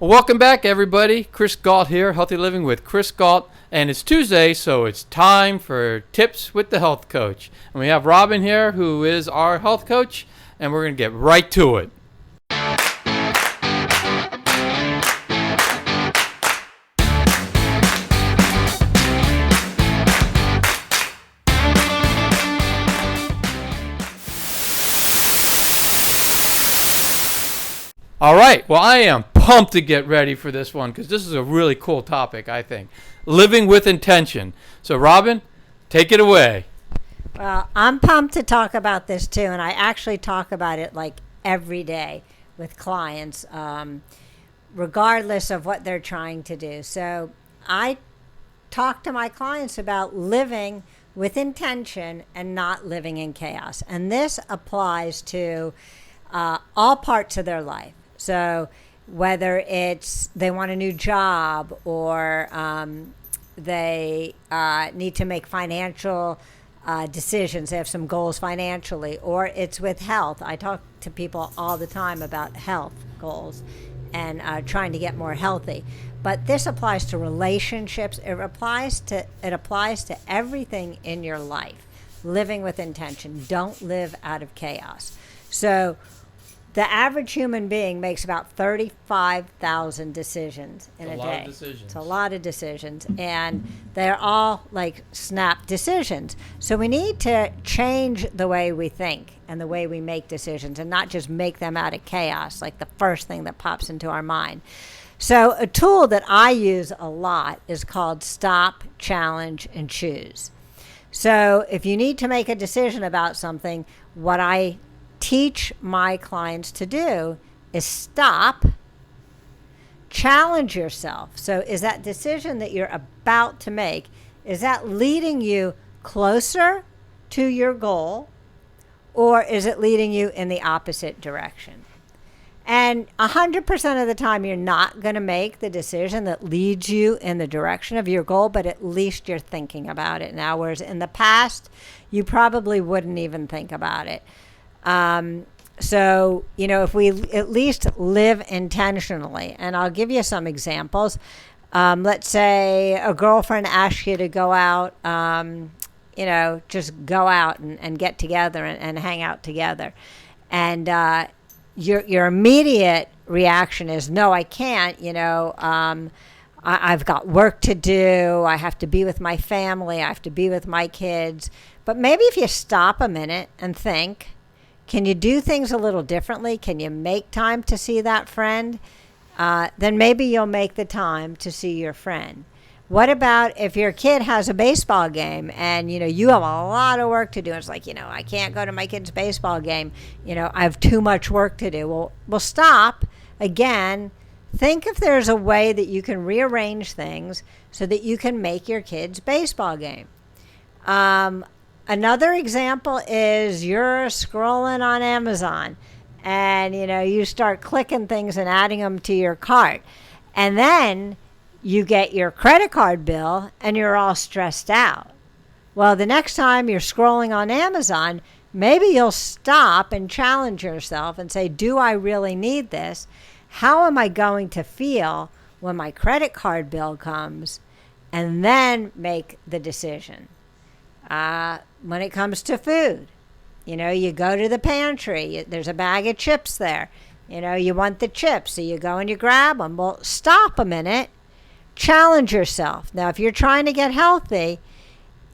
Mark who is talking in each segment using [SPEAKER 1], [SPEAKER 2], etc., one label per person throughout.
[SPEAKER 1] Well, welcome back, everybody. Chris Gault here, Healthy Living with Chris Gault. And it's Tuesday, so it's time for Tips with the Health Coach. And we have Robin here, who is our health coach, and we're going to get right to it. All right, well, I am pumped to get ready for this one because this is a really cool topic, I think. Living with intention. So, Robin, take it away.
[SPEAKER 2] Well, I'm pumped to talk about this too, and I actually talk about it like every day with clients, regardless of what they're trying to do. So I talk to my clients about living with intention and not living in chaos. And this applies to all parts of their life. So whether it's they want a new job or they need to make financial decisions, they have some goals financially, or it's with health. I talk to people all the time about health goals and trying to get more healthy. But this applies to relationships. It applies to everything in your life. Living with intention. Don't live out of chaos. So the average human being makes about 35,000 decisions in a day. It's a lot of decisions. And they're all like snap decisions. So we need to change the way we think and the way we make decisions and not just make them out of chaos, like the first thing that pops into our mind. So a tool that I use a lot is called Stop, Challenge, and Choose. So if you need to make a decision about something, what I teach my clients to do is stop, challenge yourself. So is that decision that you're about to make, is that leading you closer to your goal, or is it leading you in the opposite direction? And 100% of the time, you're not going to make the decision that leads you in the direction of your goal, but at least you're thinking about it now, whereas in the past, you probably wouldn't even think about it. So, if we at least live intentionally, and I'll give you some examples. Let's say a girlfriend asks you to go out, just go out and get together and hang out together. And your immediate reaction is, no, I can't, I've got work to do. I have to be with my family. I have to be with my kids. But maybe if you stop a minute and think, can you do things a little differently? Can you make time to see that friend? Then maybe you'll make the time to see your friend. What about if your kid has a baseball game and, you have a lot of work to do? It's like, I can't go to my kid's baseball game. I have too much work to do. Well, stop. Again, think if there's a way that you can rearrange things so that you can make your kid's baseball game. Another example is you're scrolling on Amazon and, you start clicking things and adding them to your cart. And then you get your credit card bill and you're all stressed out. Well, the next time you're scrolling on Amazon, maybe you'll stop and challenge yourself and say, do I really need this? How am I going to feel when my credit card bill comes? And then make the decision. When it comes to food, you go to the pantry, there's a bag of chips there, you want the chips, so you go and you grab them. Well, stop a minute, challenge yourself. Now, if you're trying to get healthy,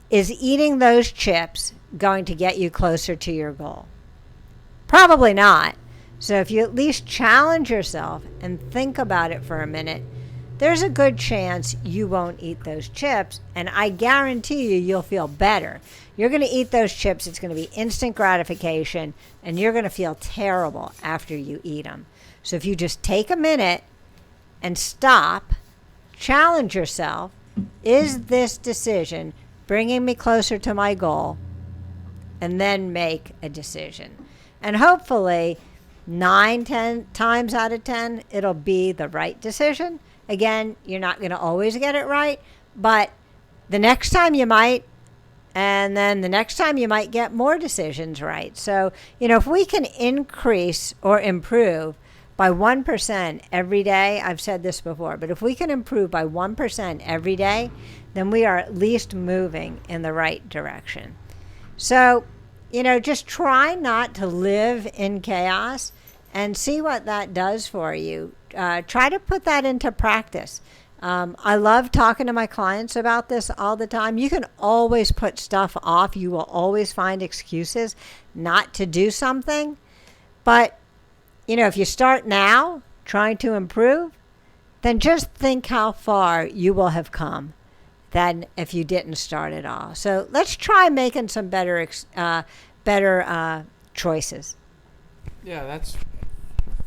[SPEAKER 2] is eating those chips going to get you closer to your goal? Probably not. So if you at least challenge yourself and think about it for a minute, there's a good chance you won't eat those chips, and I guarantee you'll feel better. You're going to eat those chips. It's going to be instant gratification, and you're going to feel terrible after you eat them. So if you just take a minute and stop, challenge yourself, is this decision bringing me closer to my goal? And then make a decision. And hopefully 9-10 times out of 10, it'll be the right decision. Again, you're not going to always get it right, but the next time you might, and then the next time you might get more decisions right. So, if we can increase or improve by 1% every day, I've said this before, but if we can improve by 1% every day, then we are at least moving in the right direction. So, just try not to live in chaos and see what that does for you. Try to put that into practice. I love talking to my clients about this all the time. You can always put stuff off. You will always find excuses not to do something. But, if you start now trying to improve, then just think how far you will have come than if you didn't start at all. So let's try making some better choices.
[SPEAKER 1] Yeah, that's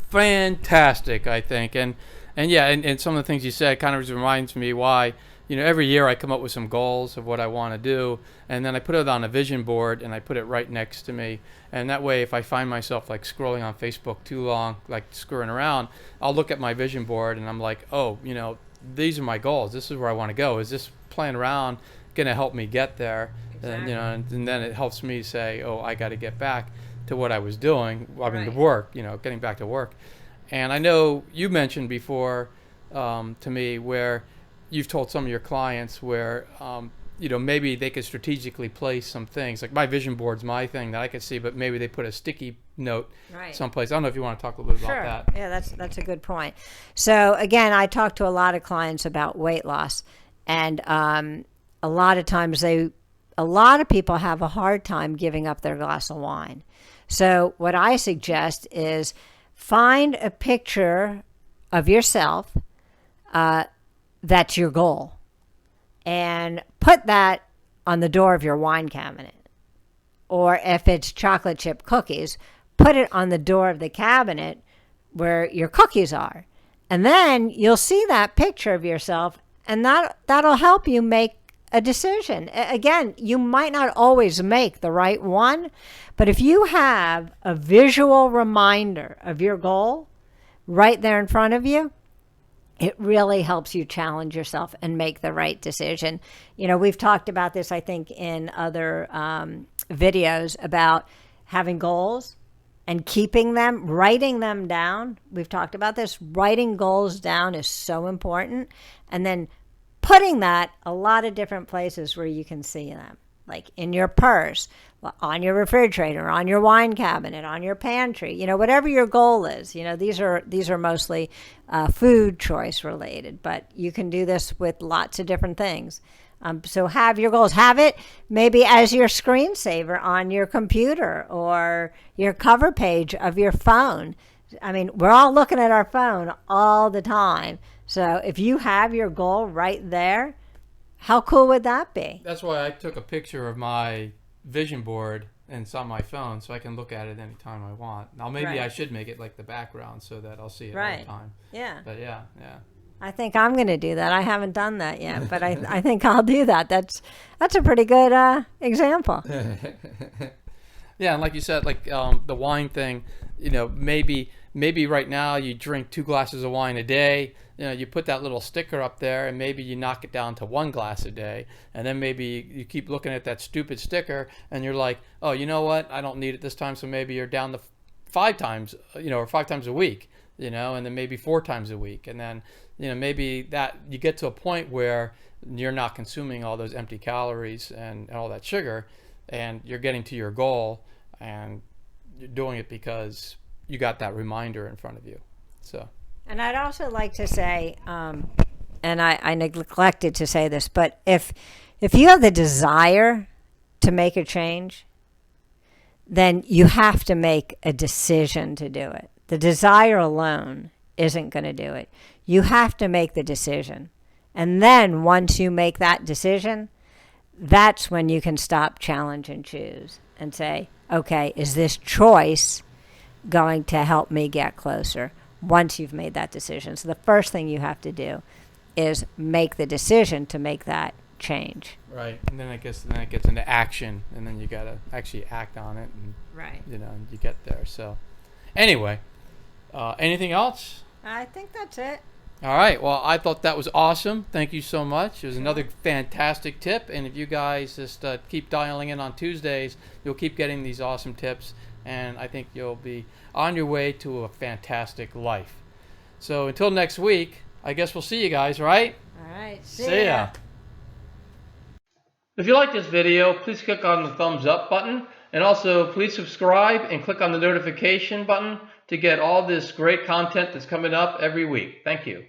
[SPEAKER 1] fantastic, I think. And yeah, and some of the things you said kind of just reminds me why, every year I come up with some goals of what I want to do, and then I put it on a vision board and I put it right next to me. And that way, if I find myself like scrolling on Facebook too long, like screwing around, I'll look at my vision board and I'm like, oh, these are my goals. This is where I want to go. Is this playing around going to help me get there?
[SPEAKER 2] Exactly.
[SPEAKER 1] And then it helps me say, oh, I got to get back to what I was doing. I mean, the work, getting back to work. And I know you mentioned before to me where you've told some of your clients where, maybe they could strategically place some things. Like my vision board's my thing that I could see, but maybe they put a sticky note someplace. I don't know if you want to talk a little bit about that.
[SPEAKER 2] Yeah, that's a good point. So again, I talk to a lot of clients about weight loss, and a lot of times a lot of people have a hard time giving up their glass of wine. So what I suggest is find a picture of yourself that's your goal, and put that on the door of your wine cabinet. Or if it's chocolate chip cookies, put it on the door of the cabinet where your cookies are. And then you'll see that picture of yourself, and that'll help you make a decision. Again, you might not always make the right one, but if you have a visual reminder of your goal right there in front of you, it really helps you challenge yourself and make the right decision. We've talked about this, I think, in other videos about having goals and keeping them, writing them down. We've talked about this. Writing goals down is so important. And then putting that a lot of different places where you can see them, like in your purse, on your refrigerator, on your wine cabinet, on your pantry, whatever your goal is. These are mostly food choice related, but you can do this with lots of different things. So have your goals. Have it maybe as your screensaver on your computer or your cover page of your phone. I mean, we're all looking at our phone all the time. So if you have your goal right there, how cool would that be?
[SPEAKER 1] That's why I took a picture of my vision board and it's on my phone so I can look at it anytime I want. Now maybe I should make it like the background so that I'll see it all the time.
[SPEAKER 2] Yeah.
[SPEAKER 1] But yeah.
[SPEAKER 2] I think I'm going to do that. I haven't done that yet, but I think I'll do that. That's a pretty good example.
[SPEAKER 1] Yeah, and like you said, like the wine thing, maybe right now you drink 2 glasses of wine a day. You put that little sticker up there, and maybe you knock it down to 1 glass a day, and then maybe you keep looking at that stupid sticker, and you're like, oh, you know what? I don't need it this time, so maybe you're down to 5 times, or 5 times a week, and then maybe 4 times a week, and then maybe that you get to a point where you're not consuming all those empty calories and all that sugar, and you're getting to your goal, and you're doing it because you got that reminder in front of you. So.
[SPEAKER 2] And I'd also like to say, and I neglected to say this, but if you have the desire to make a change, then you have to make a decision to do it. The desire alone isn't going to do it. You have to make the decision. And then once you make that decision, that's when you can stop, challenge, and choose and say, okay, is this choice going to help me get closer? Once you've made that decision. So the first thing you have to do is make the decision to make that change.
[SPEAKER 1] Right. And then it gets into action, and then you got to actually act on it, and and you get there. So anyway, anything else?
[SPEAKER 2] I think that's it.
[SPEAKER 1] All right. Well, I thought that was awesome. Thank you so much. It was another fantastic tip. And if you guys just keep dialing in on Tuesdays, you'll keep getting these awesome tips. And I think you'll be on your way to a fantastic life. So until next week, I guess we'll see you guys, right?
[SPEAKER 2] All right.
[SPEAKER 1] See ya. If you like this video, please click on the thumbs up button. And also, please subscribe and click on the notification button to get all this great content that's coming up every week. Thank you.